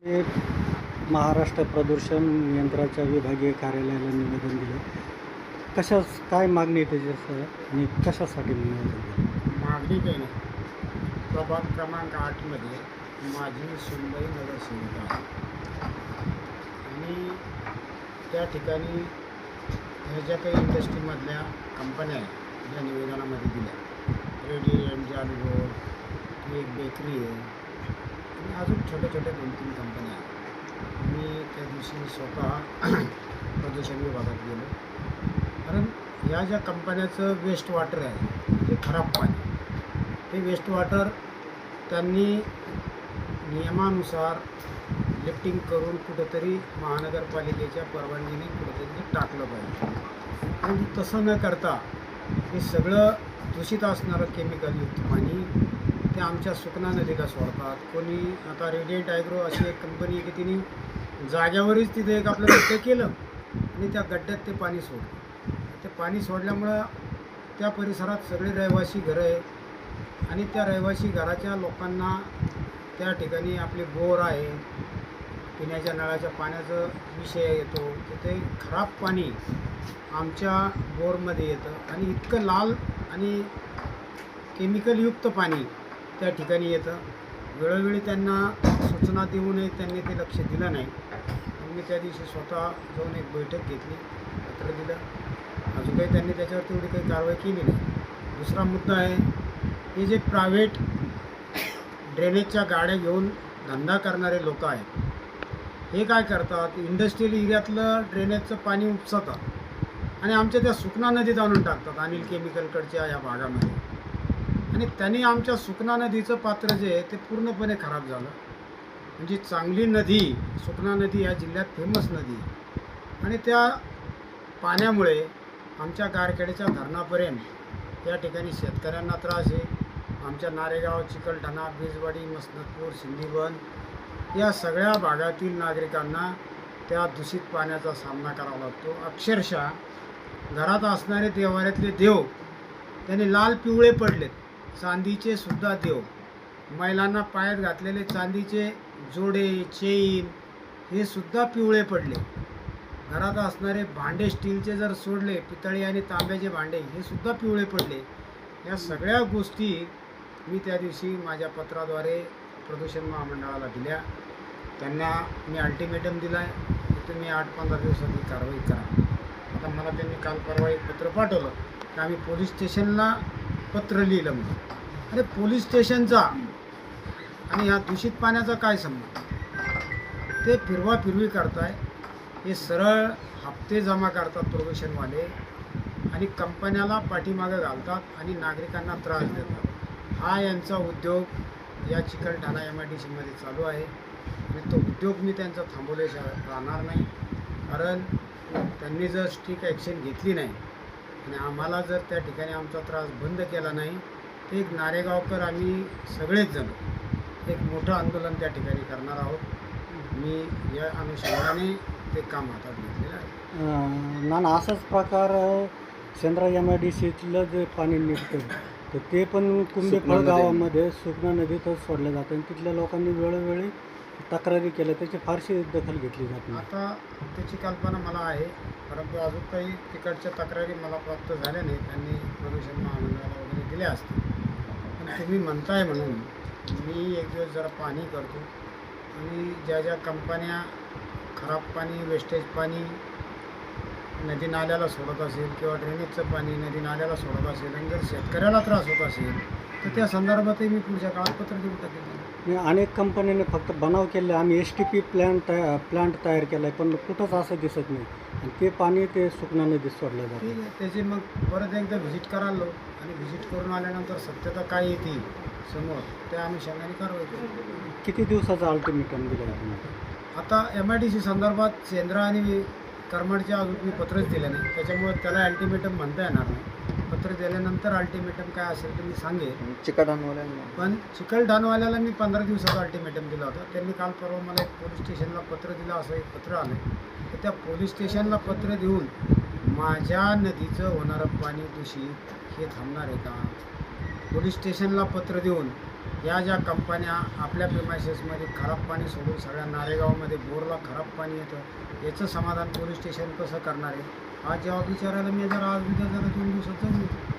ते महाराष्ट्र प्रदूषण नियंत्रणाच्या विभागीय कार्यालयाला निवेदन दिलं. काय मागणी आहे त्याची सर आणि कशासाठी निवेदन दिलं? मागणी काही नाही. प्रभाग क्रमांक 8मध्ये माझी सुनबाई नगरसेविका आहे आणि त्या ठिकाणी ह्या ज्या काही इंडस्ट्रीमधल्या कंपन्या आहेत ज्या निवेदनामध्ये दिल्या, रेडियंट, जालगोर, ती एक बेकरी आहे आणि अजून छोट्या छोट्या 2-3 कंपन्या आहेत. मी त्या दिवशी स्वतः प्रदूषण विभागात गेलो, कारण ह्या ज्या कंपन्याचं वेस्ट वॉटर आहे ते खराब पाणी, ते वेस्ट वॉटर त्यांनी नियमानुसार लिफ्टिंग करून कुठंतरी महानगरपालिकेच्या परवानगीने कुठंतरी ते टाकलं पाहिजे. आणि तसं न करता हे सगळं दूषित असणारं केमिकलयुक्त पाणी ते आमच्या सुकना नदीला सोडतात. कोणी आता रेडियंट ॲग्रो अशी एक कंपनी आहे की तिने जाग्यावरच तिथे एक आपलं गड्डं केलं आणि त्या गड्ड्यात ते पाणी सोडलं. ते पाणी सोडल्यामुळं त्या परिसरात सगळे रहिवासी घरं आहे आणि त्या रहिवासी घराच्या लोकांना त्या ठिकाणी आपले बोर आहे, पिण्याच्या नळाच्या पाण्याचा विषय येतो, तर ते खराब पाणी आमच्या बोरमध्ये येतं आणि इतकं लाल आणि केमिकलयुक्त पाणी त्या ठिकाणी येतं. वेळोवेळी त्यांना सूचना देऊनही त्यांनी ते लक्ष दिलं नाही. मी त्या दिवशी स्वतः जाऊन एक बैठक घेतली, पत्र दिलं. अजून काही त्यांनी त्याच्यावर तेवढी काही कारवाई केली नाही. दुसरा मुद्दा आहे, हे जे प्रायव्हेट ड्रेनेजच्या गाड्या घेऊन धंदा करणारे लोक आहेत, हे काय करतात, इंडस्ट्रियल एरियातलं ड्रेनेजचं पाणी उपसतात आणि आमच्या त्या सुकना नदीत आणून टाकतात, अनिल केमिकलकडच्या या भागामध्ये. आणि त्यांनी आमच्या सुकना नदीचं पात्र जे आहे ते पूर्णपणे खराब झालं. म्हणजे चांगली नदी, सुकना नदी या जिल्ह्यात फेमस नदी आणि त्या पाण्यामुळे आमच्या गारखेड्याच्या धरणापर्यंत या ठिकाणी शेतकऱ्यांना त्रास आहे. आमच्या नारेगाव, चिकलठाणा, बिजवाडी, मसनतपूर, सिंदीबन या सगळ्या भागातील नागरिकांना त्या दूषित पाण्याचा सामना करावा लागतो. अक्षरशः घरात असणारे देवाऱ्यातले देव त्यांनी लाल पिवळे पडलेत, चांदीचे सुद्धा देव, महिलांना पायात घातलेले चांदीचे जोडे, चेन हे सुद्धा पिवळे पडले. घरात असणारे भांडे स्टीलचे जर सोडले, पितळी आणि तांब्याचे भांडे हे सुद्धा पिवळे पडले. या सगळ्या गोष्टी मी त्या दिवशी माझ्या पत्राद्वारे प्रदूषण महामंडळाला दिल्या. त्यांना मी अल्टिमेटम दिला आहे की तुम्ही 8-15 दिवसांनी कारवाई करा. आता मला त्यांनी काल परवा एक पत्र पाठवलं की आम्ही पोलीस स्टेशनला पत्र लिहिलं म्हणून. अरे पोलीस स्टेशनचा आणि ह्या दूषित पाण्याचा काय संबंध? ते फिरवाफिरवी करताय. हे सरळ हप्ते जमा करतात प्रदूषणवाले आणि कंपन्याला पाठीमागं घालतात आणि नागरिकांना त्रास देतात. हा यांचा उद्योग या चिकलठाणा MIDCमध्ये चालू आहे आणि तो उद्योग मी त्यांचा थांबवल्याशिवाय राहणार नाही. कारण त्यांनी जर स्ट्रिक्ट ॲक्शन घेतली नाही आणि आम्हाला जर त्या ठिकाणी आमचा त्रास बंद केला नाही तर एक नारेगावकर आम्ही सगळेच जण एक मोठं आंदोलन त्या ठिकाणी करणार आहोत. मी या अनुषंगाने ते काम हातात घेतलेलं आहे. नाना असाच प्रकार सेंद्रा MIDCतलं जे पाणी निघतं तर ते पण कुंभेफळ गावामध्ये सुकना नदीतच सोडलं जातं आणि तिथल्या लोकांनी वेळोवेळी तक्रारी केल्या, त्याची फारशी दखल घेतली जात नाही. आता त्याची कल्पना मला आहे, परंतु अजून काही तिकडच्या तक्रारी मला प्राप्त झाल्या नाही. त्यांनी प्रदूषण महामंडळाला वगैरे दिल्या असतील. पण तुम्ही म्हणताय म्हणून मी एक दिवस जरा पाणी करतो आणि ज्या ज्या कंपन्या खराब पाणी, वेस्टेज पाणी नदी नाल्याला सोडत असेल किंवा ड्रेनेजचं पाणी नदी नाल्याला सोडत असेल आणि जर शेतकऱ्याला त्रास होत असेल तर त्या संदर्भातही मी पुढच्या काळात पत्र देऊ टाकेन. अनेक कंपन्यांनी फक्त बनाव केले, आम्ही STP प्लांट तयार केला आहे, पण कुठंच असं दिसत नाही आणि ते पाणी ते सुकना नदीत सोडलं जातं. ठीक आहे, त्याची मग परत एकदा व्हिजिट करायला लो आणि व्हिजिट करून आल्यानंतर सत्यता काय येते समोर त्या अनुषंगाने कारवाई करू. किती दिवसाचा अल्टिमेटम दिलं आहे? आता MIDC संदर्भात सेंद्रा आणि करमाडच्या अजून मी पत्रच दिलं नाही, त्याच्यामुळे त्याला अल्टिमेटम म्हणता येणार नाही. पत्र दिल्यानंतर अल्टिमेटम काय असेल तर मी सांगेन. चिकलठाणवाल्यांना पण चिकलठाणवाल्याला मी 15 दिवसाचा अल्टिमेटम दिला होता. त्यांनी काल परवा मला एक पोलीस स्टेशनला पत्र दिलं, असं एक पत्र आलं. तर त्या पोलीस स्टेशनला पत्र देऊन माझ्या नदीचं होणारं पाणी दूषित हे थांबणार आहे का? पोलीस स्टेशनला पत्र देऊन या ज्या कंपन्या आपल्या प्रिमायसेसमध्ये खराब पाणी सोडून सगळ्या नारेगावमध्ये बोरला खराब पाणी येतं, याचं समाधान पोलीस स्टेशन कसं करणार आहे? हा जबाब विचारायला मी जरा आज उद्या जरा 2 दिवसात जाऊन येतो.